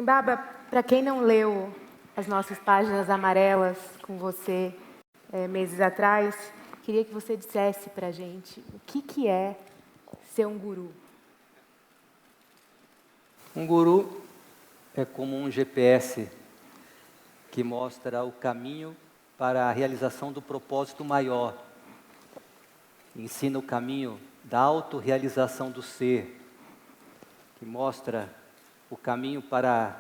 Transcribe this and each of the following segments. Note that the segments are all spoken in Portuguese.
Trembaba, para quem não leu as nossas páginas amarelas com você meses atrás, queria que você dissesse para a gente o que é ser um guru. Um guru é como um GPS que mostra o caminho para a realização do propósito maior. Ensina o caminho da autorrealização do ser, que mostra o caminho para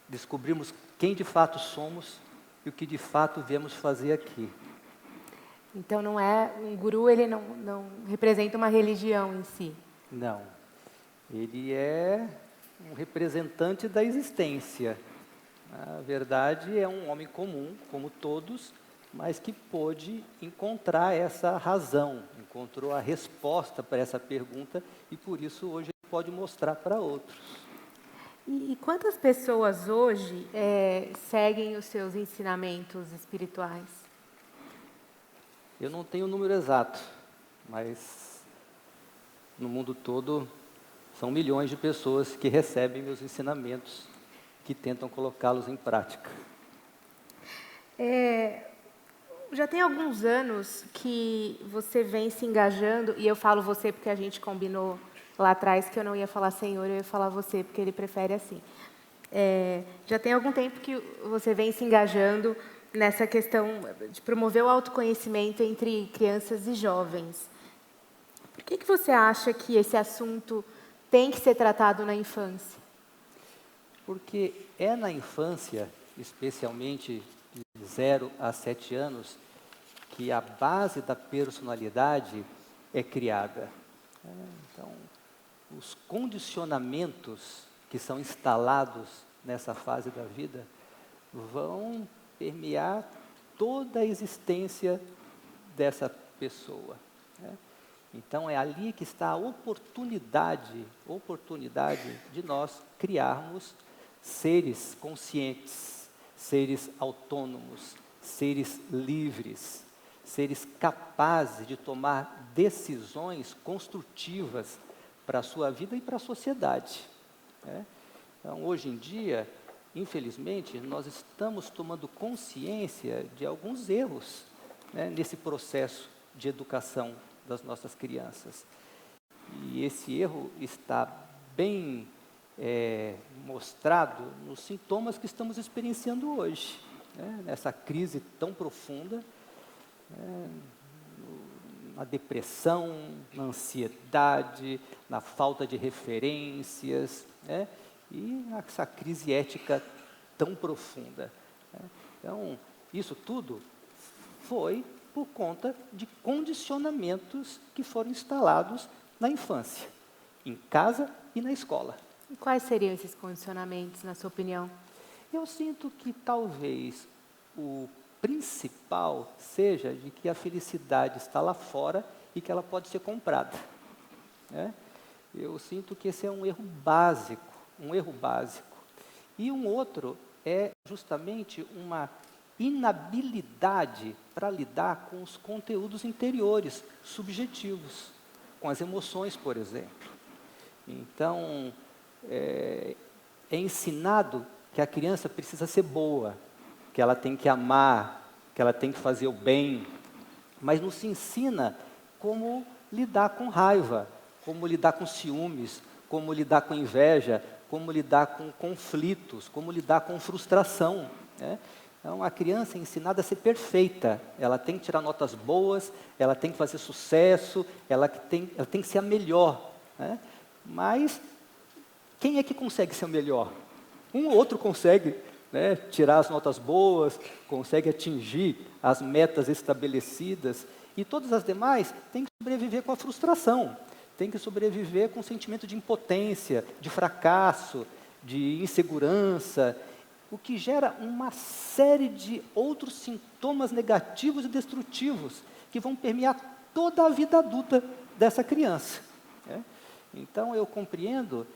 descobrirmos quem de fato somos e o que de fato viemos fazer aqui. Então não é um guru, ele não representa uma religião em si. Não, ele é um representante da existência. Na verdade, é um homem comum, como todos, mas que pôde encontrar essa razão, encontrou a resposta para essa pergunta e por isso hoje ele pode mostrar para outros. E quantas pessoas hoje seguem os seus ensinamentos espirituais? Eu não tenho o número exato, mas no mundo todo são milhões de pessoas que recebem meus ensinamentos, que tentam colocá-los em prática. Já tem alguns anos que você vem se engajando, e eu falo você porque a gente combinou lá atrás que eu não ia falar senhor, eu ia falar você, porque ele prefere assim. Já tem algum tempo que você vem se engajando nessa questão de promover o autoconhecimento entre crianças e jovens. Por que você acha que esse assunto tem que ser tratado na infância? Porque é na infância, especialmente de 0 a 7 anos, que a base da personalidade é criada. Então, os condicionamentos que são instalados nessa fase da vida vão permear toda a existência dessa pessoa. Então, é ali que está a oportunidade de nós criarmos seres conscientes, seres autônomos, seres livres, seres capazes de tomar decisões construtivas para a sua vida e para a sociedade. Então, hoje em dia, infelizmente, nós estamos tomando consciência de alguns erros nesse processo de educação das nossas crianças. E esse erro está bem mostrado nos sintomas que estamos experienciando hoje, nessa crise tão profunda, na depressão, na ansiedade, na falta de referências, e essa crise ética tão profunda. Então, isso tudo foi por conta de condicionamentos que foram instalados na infância, em casa e na escola. E quais seriam esses condicionamentos, na sua opinião? Eu sinto que talvez o principal seja de que a felicidade está lá fora e que ela pode ser comprada. Eu sinto que esse é um erro básico, E um outro é justamente uma inabilidade para lidar com os conteúdos interiores, subjetivos, com as emoções, por exemplo. Então, é ensinado que a criança precisa ser boa, que ela tem que amar, que ela tem que fazer o bem, mas não se ensina como lidar com raiva, como lidar com ciúmes, como lidar com inveja, como lidar com conflitos, como lidar com frustração. Então, a criança é ensinada a ser perfeita, ela tem que tirar notas boas, ela tem que fazer sucesso, ela tem que ser a melhor. Mas quem é que consegue ser o melhor? Um ou outro consegue tirar as notas boas, consegue atingir as metas estabelecidas, e todas as demais têm que sobreviver com a frustração, têm que sobreviver com o sentimento de impotência, de fracasso, de insegurança, o que gera uma série de outros sintomas negativos e destrutivos que vão permear toda a vida adulta dessa criança. Então, eu compreendo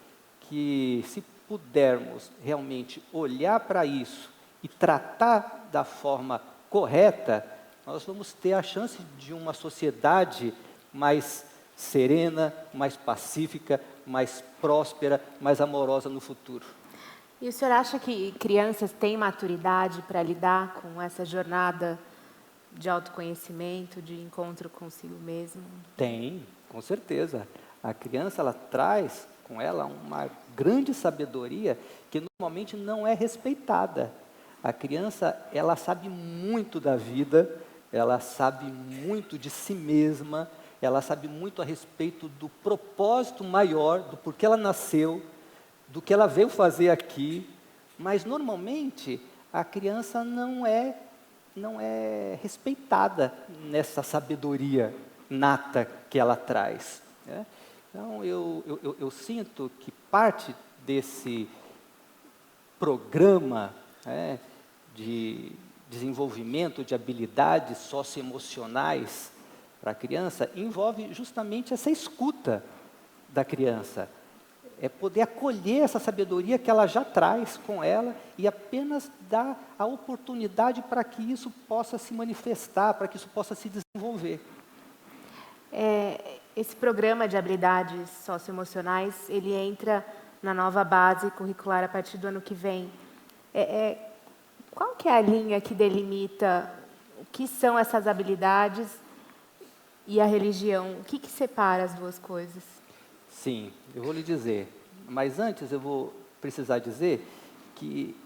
que se pudermos realmente olhar para isso e tratar da forma correta, nós vamos ter a chance de uma sociedade mais serena, mais pacífica, mais próspera, mais amorosa no futuro. E o senhor acha que crianças têm maturidade para lidar com essa jornada de autoconhecimento, de encontro consigo mesmo? Tem, com certeza. A criança, ela traz com ela uma grande sabedoria que normalmente não é respeitada. A criança, ela sabe muito da vida, ela sabe muito de si mesma, ela sabe muito a respeito do propósito maior, do porquê ela nasceu, do que ela veio fazer aqui, mas normalmente a criança não é respeitada nessa sabedoria nata que ela traz, né? Então, eu sinto que parte desse programa, né, de desenvolvimento de habilidades socioemocionais para a criança envolve justamente essa escuta da criança. É poder acolher essa sabedoria que ela já traz com ela e apenas dar a oportunidade para que isso possa se manifestar, para que isso possa se desenvolver. Esse programa de habilidades socioemocionais, ele entra na nova base curricular a partir do ano que vem. Qual que é a linha que delimita o que são essas habilidades e a religião? O que separa as duas coisas? Sim, eu vou lhe dizer, mas antes eu vou precisar dizer que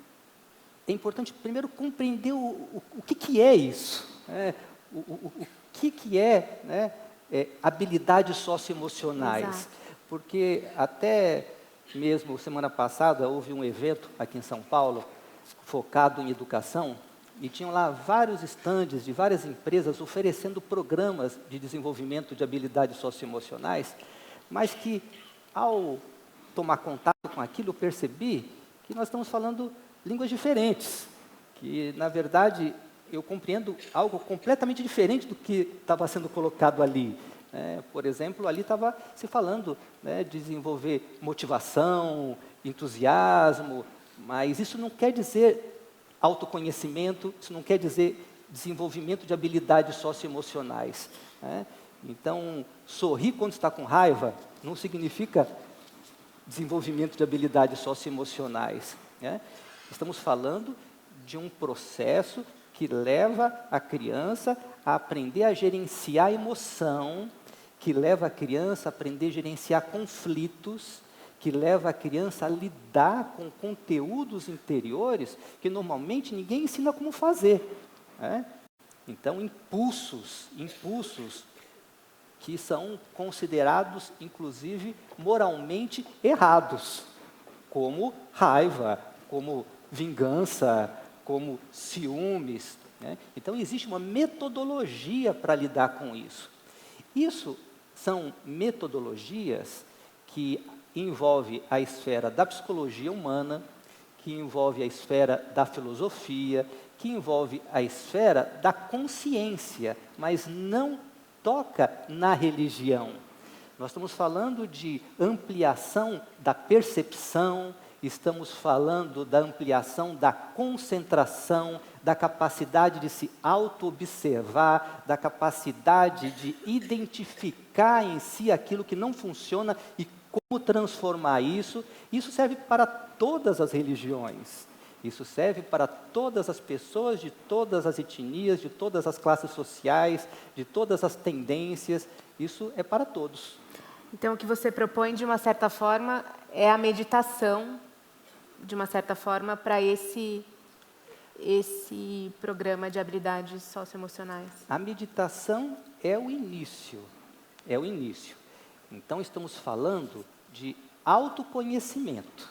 é importante primeiro compreender o que é isso, né? O que é, né, habilidades socioemocionais. Exato. Porque até mesmo semana passada houve um evento aqui em São Paulo focado em educação e tinham lá vários estandes de várias empresas oferecendo programas de desenvolvimento de habilidades socioemocionais, mas que ao tomar contato com aquilo eu percebi que nós estamos falando línguas diferentes, que na verdade eu compreendo algo completamente diferente do que estava sendo colocado ali. Por exemplo, ali estava se falando, né, de desenvolver motivação, entusiasmo, mas isso não quer dizer autoconhecimento, isso não quer dizer desenvolvimento de habilidades socioemocionais, né? Então, sorrir quando está com raiva não significa desenvolvimento de habilidades socioemocionais, né? Estamos falando de um processo que leva a criança a aprender a gerenciar a emoção, que leva a criança a aprender a gerenciar conflitos, que leva a criança a lidar com conteúdos interiores que normalmente ninguém ensina como fazer, né? Então, impulsos que são considerados, inclusive, moralmente errados, como raiva, como vingança, como ciúmes, né? Então, existe uma metodologia para lidar com isso. Isso são metodologias que envolvem a esfera da psicologia humana, que envolve a esfera da filosofia, que envolve a esfera da consciência, mas não toca na religião. Nós estamos falando de ampliação da percepção, estamos falando da ampliação da concentração, da capacidade de se auto-observar, da capacidade de identificar em si aquilo que não funciona e como transformar isso. Isso serve para todas as religiões. Isso serve para todas as pessoas de todas as etnias, de todas as classes sociais, de todas as tendências. Isso é para todos. Então, o que você propõe, de uma certa forma, é a meditação, de uma certa forma, para esse programa de habilidades socioemocionais. A meditação é o início. É o início. Então, estamos falando de autoconhecimento.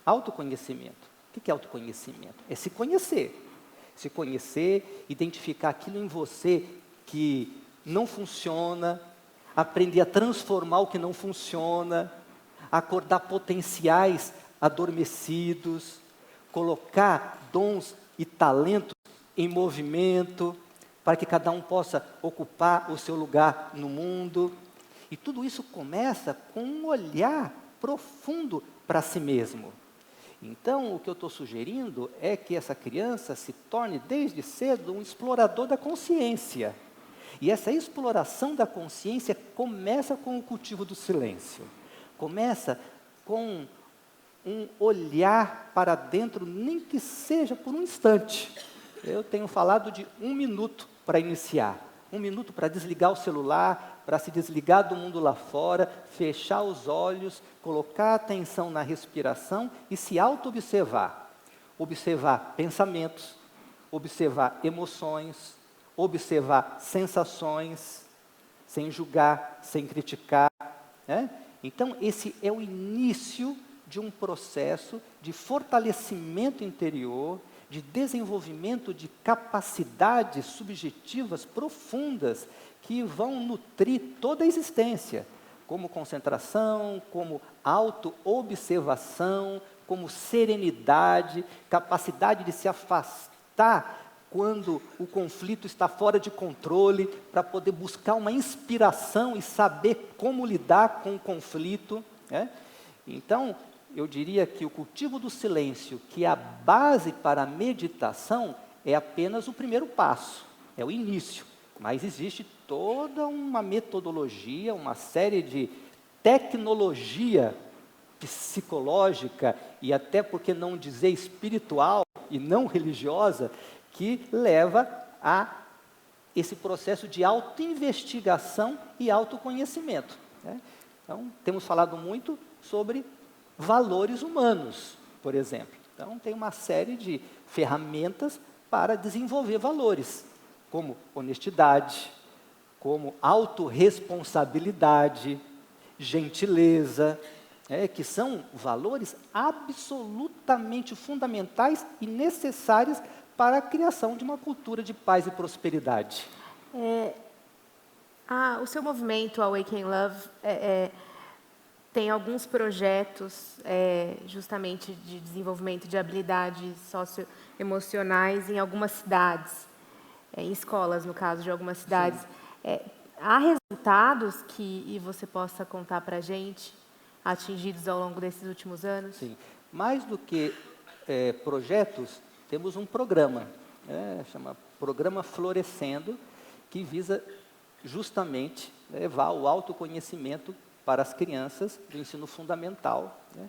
Autoconhecimento. O que é autoconhecimento? É se conhecer. Se conhecer, identificar aquilo em você que não funciona, aprender a transformar o que não funciona, acordar potenciais adormecidos, colocar dons e talentos em movimento, para que cada um possa ocupar o seu lugar no mundo. E tudo isso começa com um olhar profundo para si mesmo. Então, o que eu estou sugerindo é que essa criança se torne, desde cedo, um explorador da consciência. E essa exploração da consciência começa com o cultivo do silêncio. Começa com um olhar para dentro, nem que seja por um instante. Eu tenho falado de 1 minuto para iniciar. 1 minuto para desligar o celular, para se desligar do mundo lá fora, fechar os olhos, colocar atenção na respiração e se auto-observar. Observar pensamentos, observar emoções, observar sensações, sem julgar, sem criticar, né? Então, esse é o início de um processo de fortalecimento interior, de desenvolvimento de capacidades subjetivas profundas que vão nutrir toda a existência, como concentração, como auto-observação, como serenidade, capacidade de se afastar quando o conflito está fora de controle, para poder buscar uma inspiração e saber como lidar com o conflito, né? Então, eu diria que o cultivo do silêncio, que é a base para a meditação, é apenas o primeiro passo, é o início. Mas existe toda uma metodologia, uma série de tecnologia psicológica e até, por que não dizer, espiritual e não religiosa, que leva a esse processo de autoinvestigação e autoconhecimento, né? Então, temos falado muito sobre valores humanos, por exemplo. Então, tem uma série de ferramentas para desenvolver valores, como honestidade, como autorresponsabilidade, gentileza, que são valores absolutamente fundamentais e necessários para a criação de uma cultura de paz e prosperidade. O seu movimento, Awaken Love, tem alguns projetos justamente de desenvolvimento de habilidades socioemocionais em algumas cidades, em escolas, no caso de algumas cidades. Há resultados que você possa contar para a gente, atingidos ao longo desses últimos anos? Sim. Mais do que projetos, temos um programa, chama Programa Florescendo, que visa justamente levar o autoconhecimento para as crianças do ensino fundamental, né?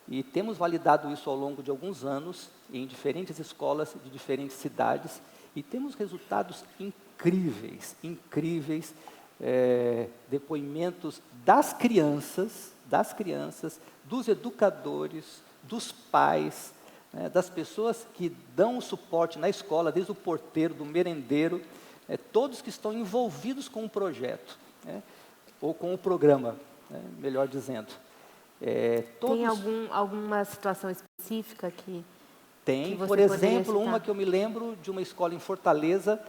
E temos validado isso ao longo de alguns anos, em diferentes escolas de diferentes cidades, e temos resultados incríveis, depoimentos das crianças, dos educadores, dos pais, né, das pessoas que dão o suporte na escola, desde o porteiro, do merendeiro, todos que estão envolvidos com o projeto, né, ou com o programa, né, melhor dizendo. Tem alguma situação específica que Tem, você por exemplo, citar? uma que eu me lembro de uma escola em Fortaleza,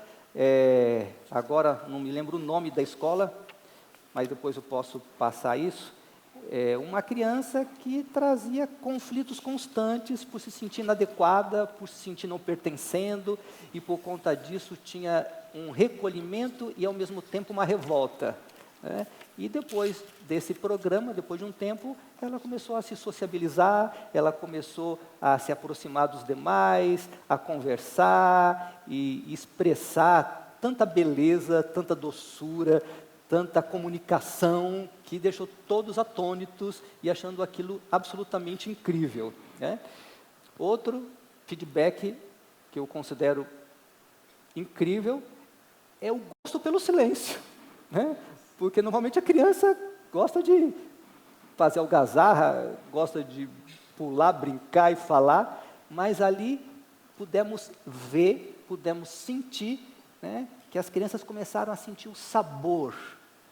agora não me lembro o nome da escola, mas depois eu posso passar isso. Uma criança que trazia conflitos constantes por se sentir inadequada, por se sentir não pertencendo, e por conta disso tinha um recolhimento e ao mesmo tempo uma revolta, né? E depois desse programa, depois de um tempo, ela começou a se sociabilizar, ela começou a se aproximar dos demais, a conversar e expressar tanta beleza, tanta doçura, tanta comunicação, que deixou todos atônitos e achando aquilo absolutamente incrível, né? Outro feedback que eu considero incrível é o gosto pelo silêncio, né? Porque normalmente a criança gosta de fazer algazarra, gosta de pular, brincar e falar, mas ali pudemos ver, pudemos sentir, né, que as crianças começaram a sentir o sabor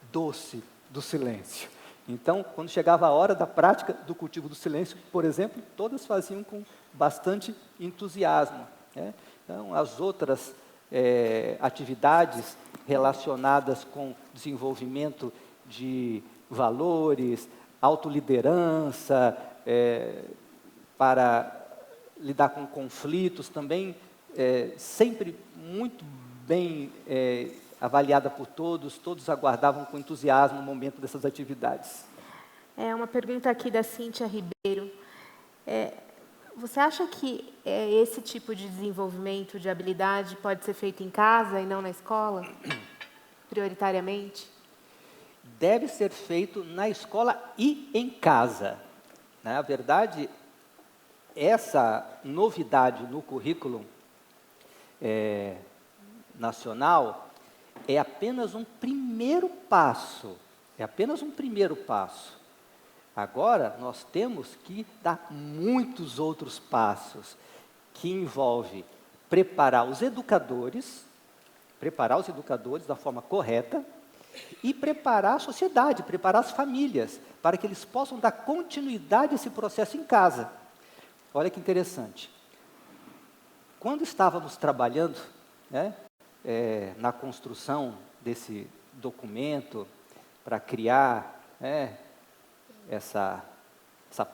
doce do silêncio. Então, quando chegava a hora da prática do cultivo do silêncio, por exemplo, todas faziam com bastante entusiasmo, né? Então, as outras atividades relacionadas com desenvolvimento de valores, autoliderança, para lidar com conflitos também, sempre muito bem avaliada por todos aguardavam com entusiasmo o momento dessas atividades. Uma pergunta aqui da Cíntia Ribeiro. Você acha que esse tipo de desenvolvimento de habilidade pode ser feito em casa e não na escola, prioritariamente? Deve ser feito na escola e em casa. Na verdade, essa novidade no currículo nacional é apenas um primeiro passo. É apenas um primeiro passo. Agora, nós temos que dar muitos outros passos, que envolve preparar os educadores da forma correta e preparar a sociedade, preparar as famílias, para que eles possam dar continuidade a esse processo em casa. Olha que interessante. Quando estávamos trabalhando, né, na construção desse documento, para criar, essa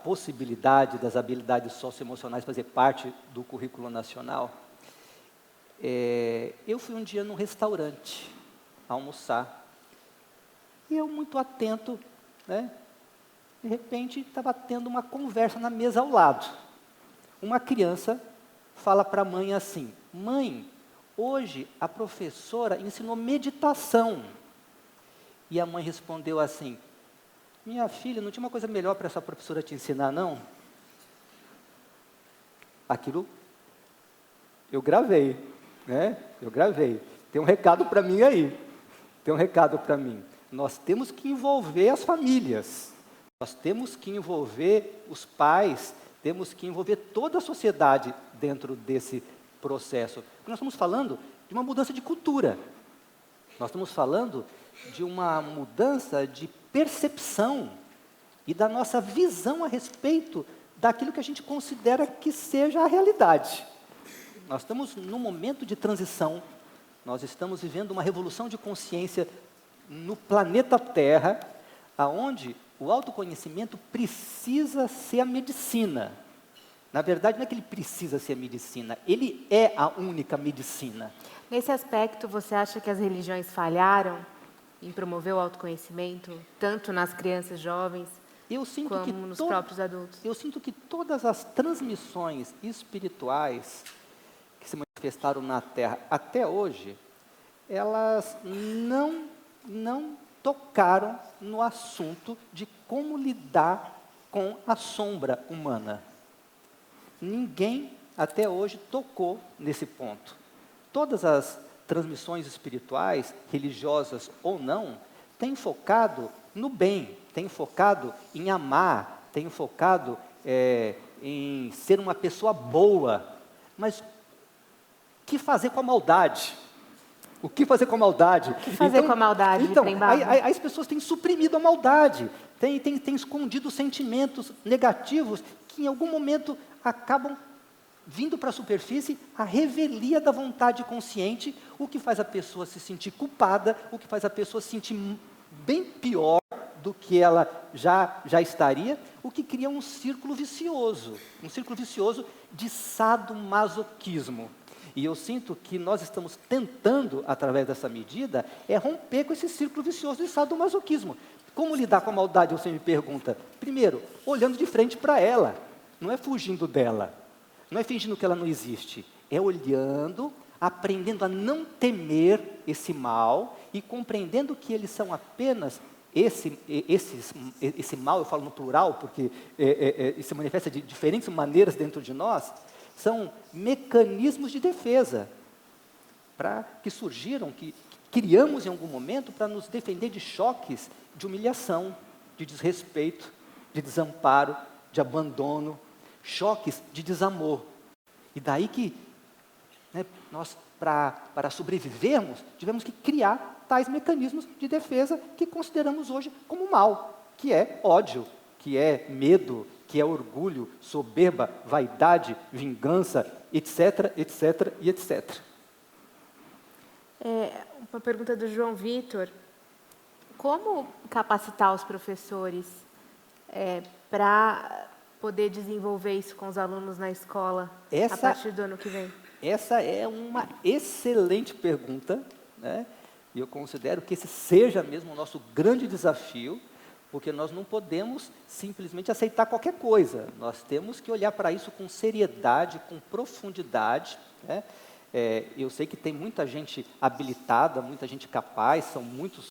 possibilidade das habilidades socioemocionais fazer parte do currículo nacional, eu fui um dia num restaurante almoçar, e eu muito atento, de repente estava tendo uma conversa na mesa ao lado. Uma criança fala para a mãe assim: mãe, hoje a professora ensinou meditação. E a mãe respondeu assim: minha filha, não tinha uma coisa melhor para essa professora te ensinar, não? Aquilo eu gravei, Eu gravei. Tem um recado para mim aí. Tem um recado para mim. Nós temos que envolver as famílias. Nós temos que envolver os pais. Temos que envolver toda a sociedade dentro desse processo. Porque nós estamos falando de uma mudança de cultura. Nós estamos falando de uma mudança de percepção e da nossa visão a respeito daquilo que a gente considera que seja a realidade. Nós estamos num momento de transição, nós estamos vivendo uma revolução de consciência no planeta Terra, aonde o autoconhecimento precisa ser a medicina. Na verdade, não é que ele precisa ser a medicina, ele é a única medicina. Nesse aspecto, você acha que as religiões falharam em promover o autoconhecimento, tanto nas crianças jovens, como nos próprios adultos? Eu sinto que todas as transmissões espirituais que se manifestaram na Terra até hoje, elas não tocaram no assunto de como lidar com a sombra humana. Ninguém até hoje tocou nesse ponto. Todas as transmissões espirituais, religiosas ou não, têm focado no bem, têm focado em amar, têm focado em ser uma pessoa boa. Mas o que fazer com a maldade? O que fazer com a maldade? O que fazer com a maldade? Então, as pessoas têm suprimido a maldade, têm escondido sentimentos negativos que em algum momento acabam vindo para a superfície a revelia da vontade consciente, o que faz a pessoa se sentir culpada, o que faz a pessoa se sentir bem pior do que ela já estaria, o que cria um círculo vicioso de sadomasoquismo. E eu sinto que nós estamos tentando, através dessa medida, romper com esse círculo vicioso de sadomasoquismo. Como lidar com a maldade, você me pergunta? Primeiro, olhando de frente para ela, não é fugindo dela. Não é fingindo que ela não existe, é olhando, aprendendo a não temer esse mal e compreendendo que eles são apenas esse mal, eu falo no plural, porque se manifesta de diferentes maneiras dentro de nós, são mecanismos de defesa que surgiram, que criamos em algum momento para nos defender de choques de humilhação, de desrespeito, de desamparo, de abandono, choques de desamor. E daí que nós, para sobrevivermos, tivemos que criar tais mecanismos de defesa que consideramos hoje como mal, que é ódio, que é medo, que é orgulho, soberba, vaidade, vingança, etc, etc e etc. Uma pergunta do João Vitor. Como capacitar os professores para poder desenvolver isso com os alunos na escola a partir do ano que vem? Essa é uma excelente pergunta, E eu considero que esse seja mesmo o nosso grande desafio, porque nós não podemos simplesmente aceitar qualquer coisa. Nós temos que olhar para isso com seriedade, com profundidade, eu sei que tem muita gente habilitada, muita gente capaz, são muitos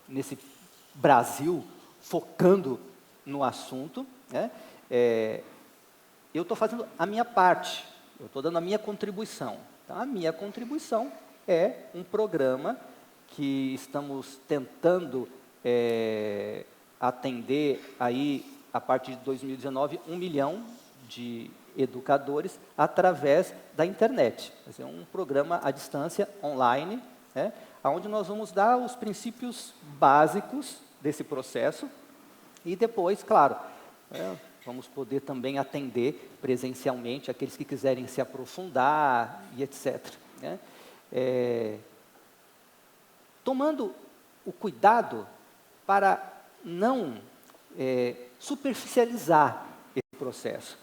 nesse Brasil focando no assunto, eu estou fazendo a minha parte, eu estou dando a minha contribuição. Então, a minha contribuição é um programa que estamos tentando atender aí, a partir de 2019, 1 milhão de educadores através da internet. É um programa à distância, online, né, onde nós vamos dar os princípios básicos desse processo e depois, claro, vamos poder também atender presencialmente aqueles que quiserem se aprofundar e etc. Né? Tomando o cuidado para não superficializar esse processo.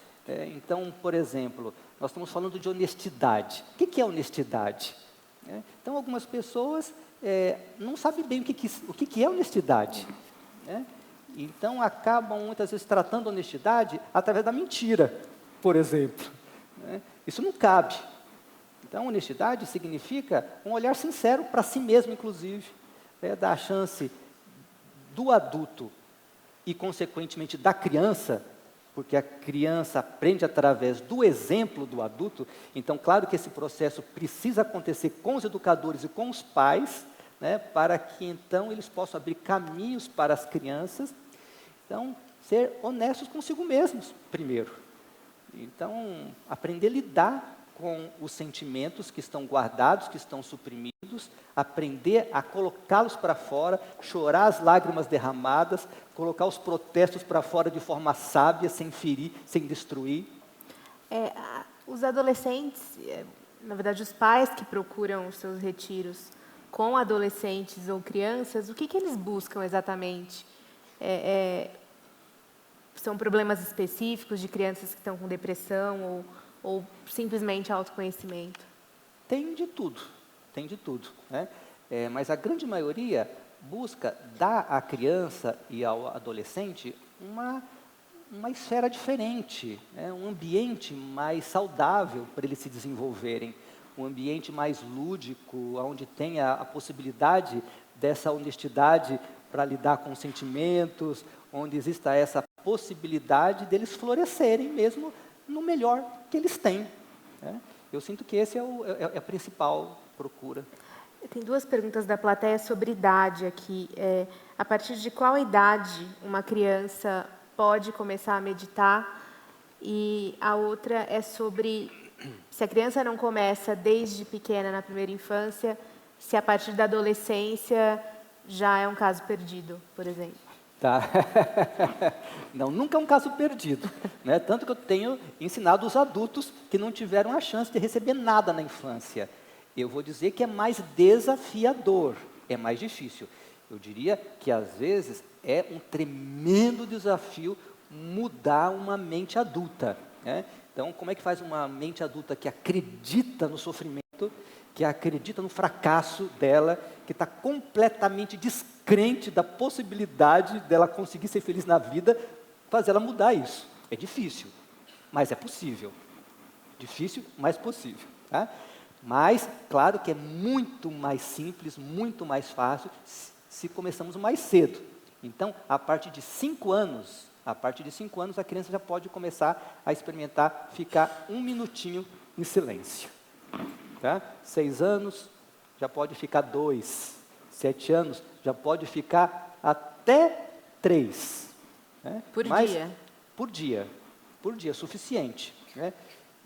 Então, por exemplo, nós estamos falando de honestidade. O que é honestidade? Então, algumas pessoas não sabem bem o que é honestidade. Então, acabam muitas vezes tratando a honestidade através da mentira, por exemplo. Isso não cabe. Então, honestidade significa um olhar sincero para si mesmo, inclusive, dar a chance do adulto e, consequentemente, da criança, porque a criança aprende através do exemplo do adulto. Então, claro que esse processo precisa acontecer com os educadores e com os pais, né, para que, então, eles possam abrir caminhos para as crianças. Então, ser honestos consigo mesmos, primeiro. Então, aprender a lidar com os sentimentos que estão guardados, que estão suprimidos, aprender a colocá-los para fora, chorar as lágrimas derramadas, colocar os protestos para fora de forma sábia, sem ferir, sem destruir. Os adolescentes, na verdade, os pais que procuram os seus retiros com adolescentes ou crianças, o que eles buscam exatamente? São problemas específicos de crianças que estão com depressão ou simplesmente autoconhecimento? Tem de tudo, né? Mas a grande maioria busca dar à criança e ao adolescente uma esfera diferente, né? Um ambiente mais saudável para eles se desenvolverem, um ambiente mais lúdico, onde tenha a possibilidade dessa honestidade para lidar com os sentimentos, onde exista essa possibilidade deles florescerem mesmo no melhor que eles têm. Né? Eu sinto que esse é a principal procura. Tem duas perguntas da plateia sobre idade aqui. A partir de qual idade uma criança pode começar a meditar? E a outra é sobre se a criança não começa desde pequena, na primeira infância, se a partir da adolescência já é um caso perdido, por exemplo. Tá. Não, nunca é um caso perdido, né? Tanto que eu tenho ensinado os adultos que não tiveram a chance de receber nada na infância. Eu vou dizer que é mais desafiador, é mais difícil. Eu diria que, às vezes, é um tremendo desafio mudar uma mente adulta, né? Então, como é que faz uma mente adulta que acredita no sofrimento, que acredita no fracasso dela, que está completamente descrente da possibilidade dela conseguir ser feliz na vida, fazer ela mudar isso? É difícil, mas é possível. Difícil, mas possível. Tá? Mas, claro que é muito mais simples, muito mais fácil, se começamos mais cedo. Então, a partir de 5 anos, a criança já pode começar a experimentar ficar 1 minutinho em silêncio. Tá? 6 anos, já pode ficar 2. 7 anos, já pode ficar até 3. Né? Por dia? Por dia, suficiente. Né?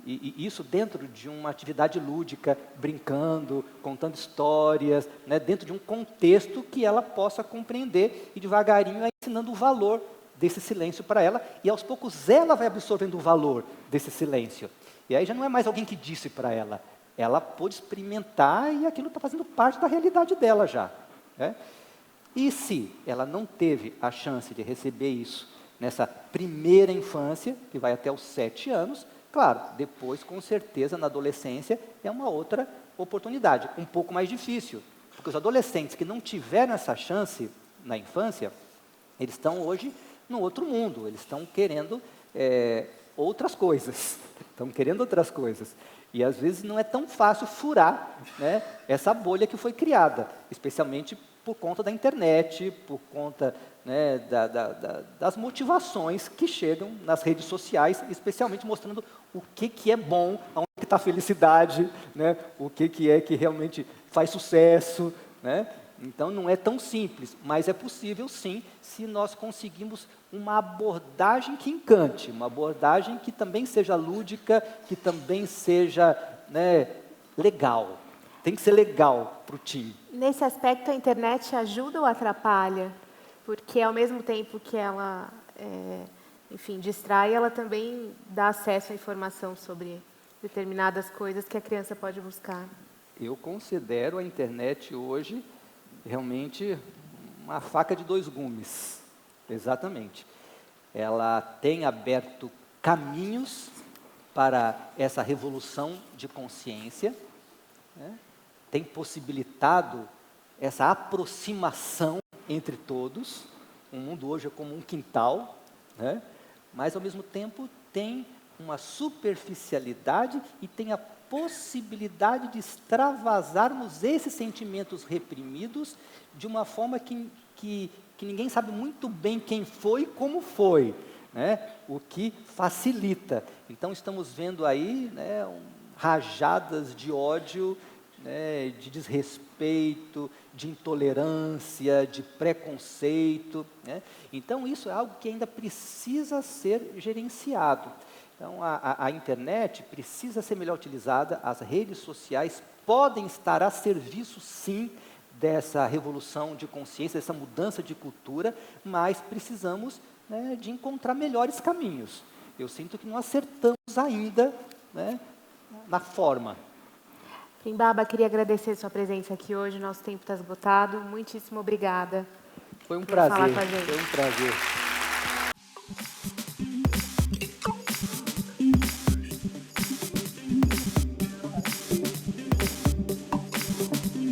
E isso dentro de uma atividade lúdica, brincando, contando histórias, né? Dentro de um contexto que ela possa compreender e devagarinho vai ensinando o valor desse silêncio para ela, e aos poucos ela vai absorvendo o valor desse silêncio. E aí já não é mais alguém que disse para ela, ela pôde experimentar e aquilo está fazendo parte da realidade dela já. Né? E se ela não teve a chance de receber isso nessa primeira infância, que vai até os 7 anos, claro, depois, com certeza, na adolescência, é uma outra oportunidade, um pouco mais difícil, porque os adolescentes que não tiveram essa chance na infância, eles estão hoje no outro mundo, eles estão querendo outras coisas, e às vezes não é tão fácil furar, né, essa bolha que foi criada, especialmente por conta da internet, por conta, né, das motivações que chegam nas redes sociais, especialmente mostrando o que é bom, onde está a felicidade, né, o que é que realmente faz sucesso, né? Então, não é tão simples, mas é possível, sim, se nós conseguimos uma abordagem que encante, uma abordagem que também seja lúdica, que também seja, né, legal. Tem que ser legal para o time. Nesse aspecto, a internet ajuda ou atrapalha? Porque, ao mesmo tempo que ela, enfim, distrai, ela também dá acesso à informação sobre determinadas coisas que a criança pode buscar. Eu considero a internet hoje realmente uma faca de dois gumes. Exatamente. Ela tem aberto caminhos para essa revolução de consciência, né? Tem possibilitado essa aproximação entre todos. O mundo hoje é como um quintal, né? Mas, ao mesmo tempo, tem uma superficialidade e tem a possibilidade de extravasarmos esses sentimentos reprimidos de uma forma que ninguém sabe muito bem quem foi e como foi, né? O que facilita. Então, estamos vendo aí, né, rajadas de ódio, né, de desrespeito, de intolerância, de preconceito, né? Então, isso é algo que ainda precisa ser gerenciado. Então, a internet precisa ser melhor utilizada, as redes sociais podem estar a serviço, sim, dessa revolução de consciência, dessa mudança de cultura, mas precisamos, né, de encontrar melhores caminhos. Eu sinto que não acertamos ainda, né, na forma. Pimbaba, queria agradecer sua presença aqui hoje, nosso tempo está esgotado. Muitíssimo obrigada Foi um por falar prazer, com a gente. foi um prazer.